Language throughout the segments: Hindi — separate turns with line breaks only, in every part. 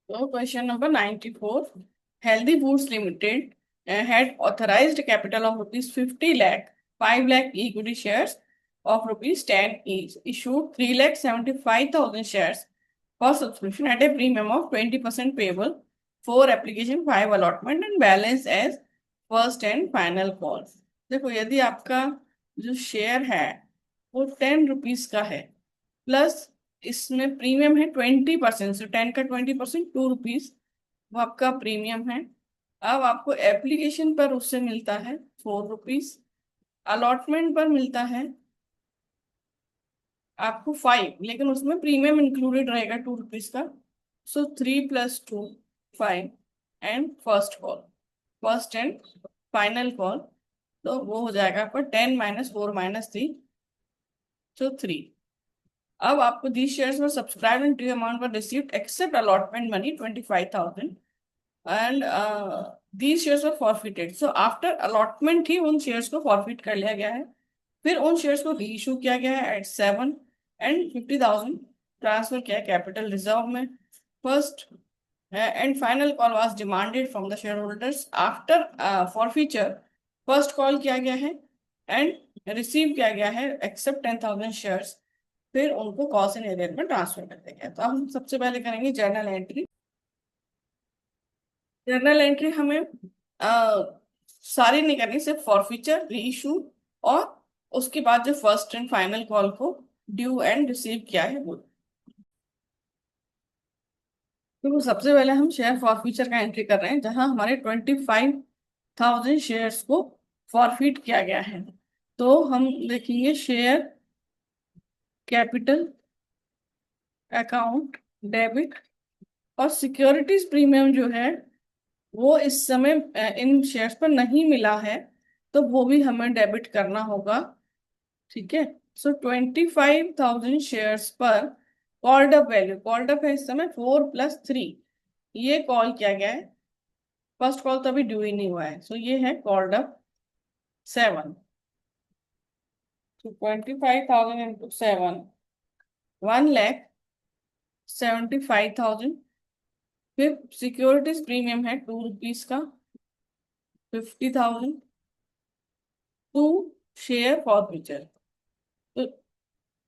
So question number 94. Healthy Foods Limited had authorized capital of rupees 50 lakh, 5 lakh equity shares of rupees 10 each, issued 3 lakh 75,000 shares for subscription at a premium of 20% payable, 4 application, 5 allotment and balance as first and final call. देखो, यदि आपका जो शेयर है वो 10 रुपीज का है, प्लस इसमें प्रीमियम है 20%, सो 10 का 20% 2 रुपीज, वो आपका प्रीमियम है। अब आपको एप्लीकेशन पर उससे मिलता है 4 रुपीज, अलॉटमेंट पर मिलता है आपको 5, लेकिन उसमें प्रीमियम इंक्लूडेड रहेगा 2 रुपीज का। सो 3 + 2 5 and first call, first and final call. तो वो हो जाएगा आपका 10 - 4 - 3, सो 3। अब आपको these shares were subscribed and due amount were received except allotment money 25,000 and these shares were forfeited. So after allotment ही उन shares को forfeit कर लिया गया है, फिर उन shares को रीइशू किया गया है at 7 and 50,000 ट्रांसफर किया कैपिटल रिजर्व में। First and final call was demanded from the shareholders after forfeiture। First call किया गया है एंड रिसीव किया गया है एक्सेप्ट 10,000 शेयर्स, फिर उनको कॉस्ट एंड एरियर में ट्रांसफर कर दिया गया। तो हम सबसे पहले करेंगे जर्नल एंट्री। जर्नल एंट्री हमें सारी नहीं करनी, सिर्फ फॉरफीचर, री इशू और उसके बाद जो फर्स्ट एंड फाइनल कॉल को ड्यू एंड रिसीव किया है वो। तो सबसे पहले हम शेयर फॉरफीचर का एंट्री कर रहे हैं, जहां हमारे 25,000 शेयर्स को फॉरफिट किया गया है। तो हम देखेंगे शेयर कैपिटल अकाउंट डेबिट, और सिक्योरिटीज प्रीमियम जो है वो इस समय इन शेयर्स पर नहीं मिला है, तो वो भी हमें डेबिट करना होगा। ठीक है। सो 25,000 शेयर्स पर called up value, called up है इस समय 4 + 3, ये कॉल किया गया है। फर्स्ट कॉल तो अभी ड्यू ही नहीं हुआ है, सो ये है कॉल्ड अप 7। तो 25,000 इंटू 7, 1,75,000। फिर सिक्योरिटीज प्रीमियम है 2 रुपीज का, 50,000 टू शेयर फॉर फ्यूचर। तो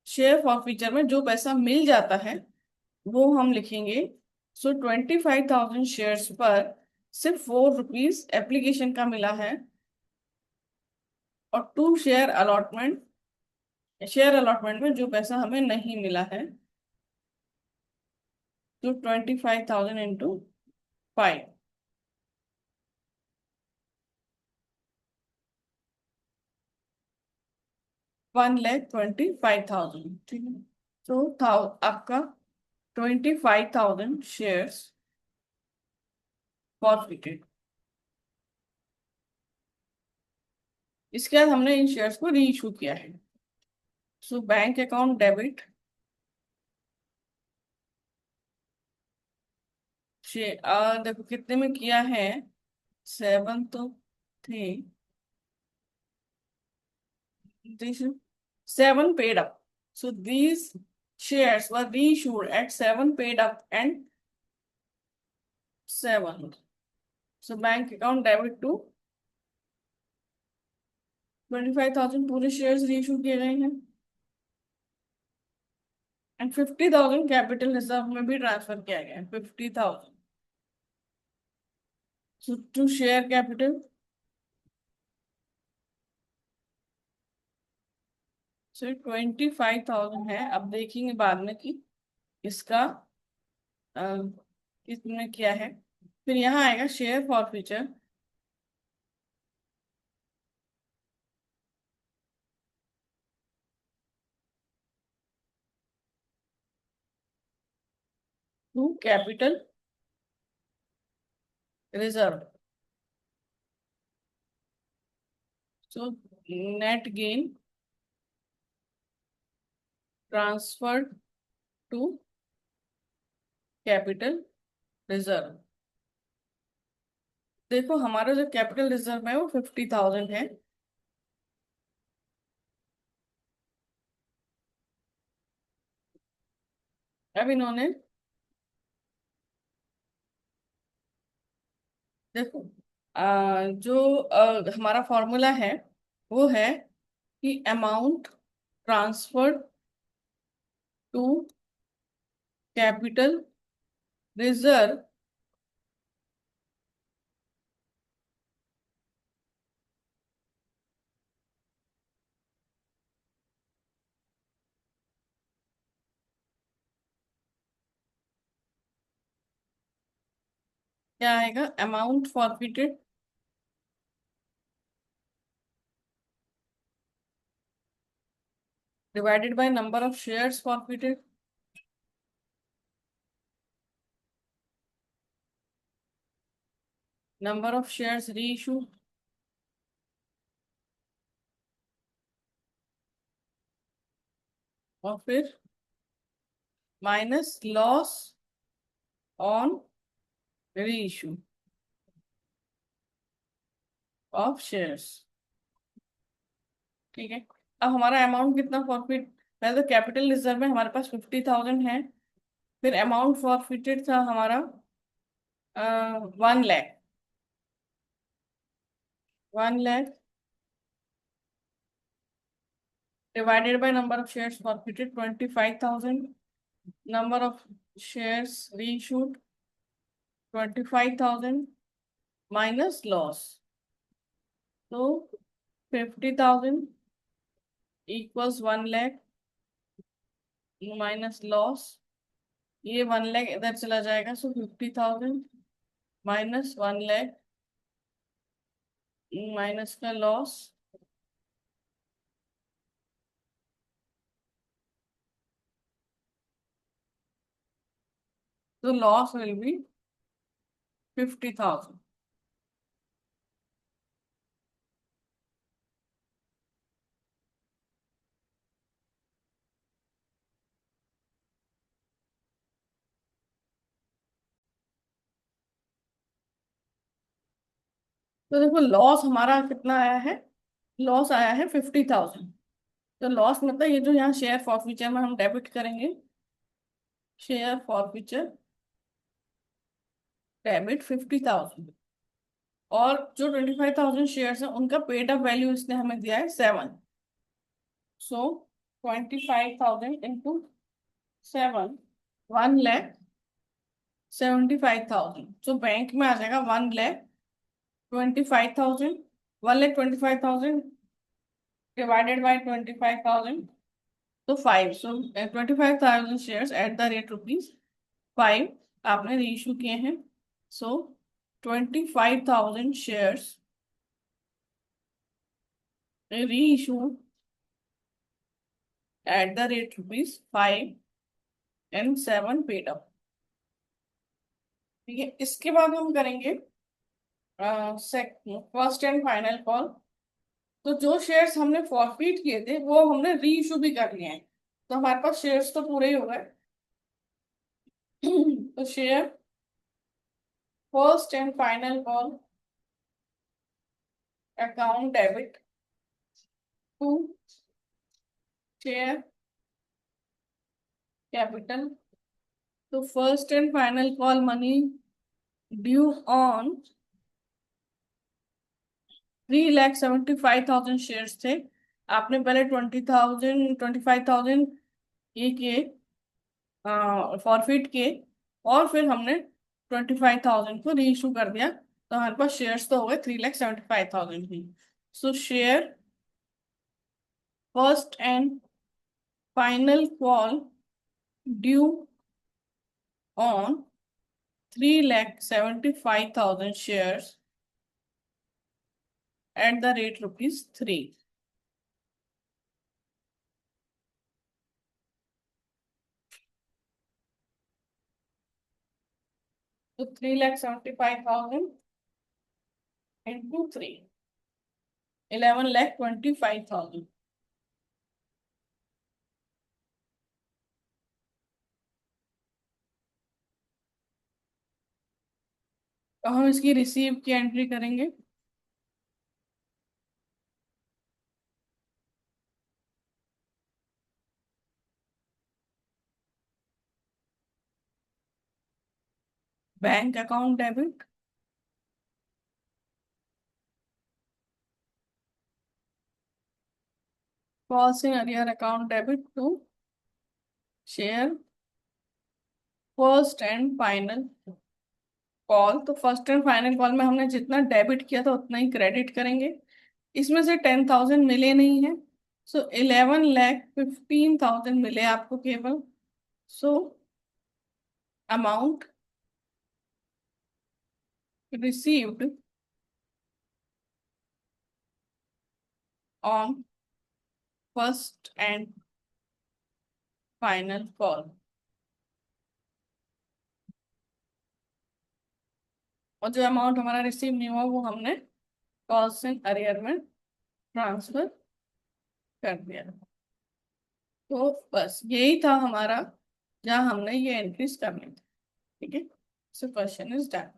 शेयर फॉर फ्यूचर में जो पैसा मिल जाता है वो हम लिखेंगे। सो 25,000 शेयर्स पर सिर्फ 4 रुपीज एप्लीकेशन का मिला है, और 2 शेयर अलॉटमेंट, शेयर अलॉटमेंट में जो पैसा हमें नहीं मिला है। तो 25,000 इंटू 5, 1,25,000। ठीक है। तो था आपका 25,000 शेयर्स फॉरफिटेड। इसके बाद हमने इन शेयर्स को री इशू किया है। सो बैंक अकाउंट डेबिट, देखो कितने में किया है, 7 तो थे, this 7 paid up, so these shares were reissued at 7 paid up and 7, so bank account debit to 25,000 पूरे शेयर्स रीइशू किए गए हैं, एंड 50,000 कैपिटल रिजर्व में भी ट्रांसफर किया गया है, 50,000। सो टू शेयर कैपिटल, सो 25,000 है। अब देखेंगे बाद में कि इसका कितने किया है। फिर यहाँ आएगा share forfeiture, to capital reserve. So net gain transferred to capital reserve. देखो हमारा जो कैपिटल रिजर्व है वो 50,000 है, अब इन्होंने देखो, जो हमारा फॉर्मूला है वो है कि amount transferred to capital reserve क्या आएगा, amount forfeited divided by number of shares forfeited, number of shares reissue, और फिर minus loss on reissue of shares. ठीक है, अब हमारा अमाउंट कितना फॉरफिट, पहले तो कैपिटल रिजर्व में हमारे पास 50,000 है, फिर अमाउंट फॉरफिटेड था हमारा 1 lakh, 1 lakh divided by number of shares forfeited 25,000, number of shares reissued 25,000 minus loss, तो 50,000 इक्वल्स 1 लाख माइनस लॉस, ये 1 लाख इधर चला जाएगा, सो 50,000 माइनस 1 लाख माइनस का लॉस, तो लॉस विल बी 50,000। तो देखो लॉस हमारा कितना आया है, लॉस आया है 50,000। तो लॉस मतलब ये जो यहाँ शेयर फॉरफीचर में हम डेबिट करेंगे, शेयर फॉरफीचर डेबिट 50,000, और जो 25,000 शेयर्स है उनका पेड अप वैल्यू इसने हमें दिया है 7, सो 25,000 इंटू 7, 1,75,000, जो बैंक में आ जाएगा 1,25,000, 1,25,000 डिवाइडेड बाई 25,000, तो 5, सो 25,000 shares at the rate rupees 5 आपने रीइशू किए हैं, सो 25,000 shares reissue eight the rate rupees 5 and 7 paid up. ठीक है, इसके बाद हम करेंगे फर्स्ट एंड फाइनल कॉल। तो जो शेयर्स हमने फॉरफिट किए थे वो हमने री इशू भी कर लिए हैं, तो हमारे पास शेयर्स तो पूरे ही हो गए। तो share first and final call account debit to share capital, तो first and final call money due on 3,75,000 shares थे, आपने पहले 20,000 25,000 ये किए फॉरफिट किए, और फिर हमने 25,000 को री इशू कर दिया, तो हमारे पास शेयर्स तो हो गए 3,75,000 ही। So share first and final call due on 3,75,000 shares at the rate rupees 3। तो 3,75,000 इंटू 3, 11,25,000। तो हम इसकी रिसीव की एंट्री करेंगे, bank account debit, calls in arrear account debit to share first and final call. तो फर्स्ट एंड फाइनल कॉल में हमने जितना डेबिट किया था उतना ही क्रेडिट करेंगे। इसमें से 10,000 मिले नहीं है, सो 11,15,000 मिले आपको केवल। So amount received on first and final call. और जो अमाउंट हमारा रिसीव नहीं हुआ वो हमने कॉल्स इन अरियर में ट्रांसफर कर दिया। तो बस यही था हमारा, जहाँ हमने ये एंट्रीज करनी थी। ठीक है, सो क्वेश्चन इज डन।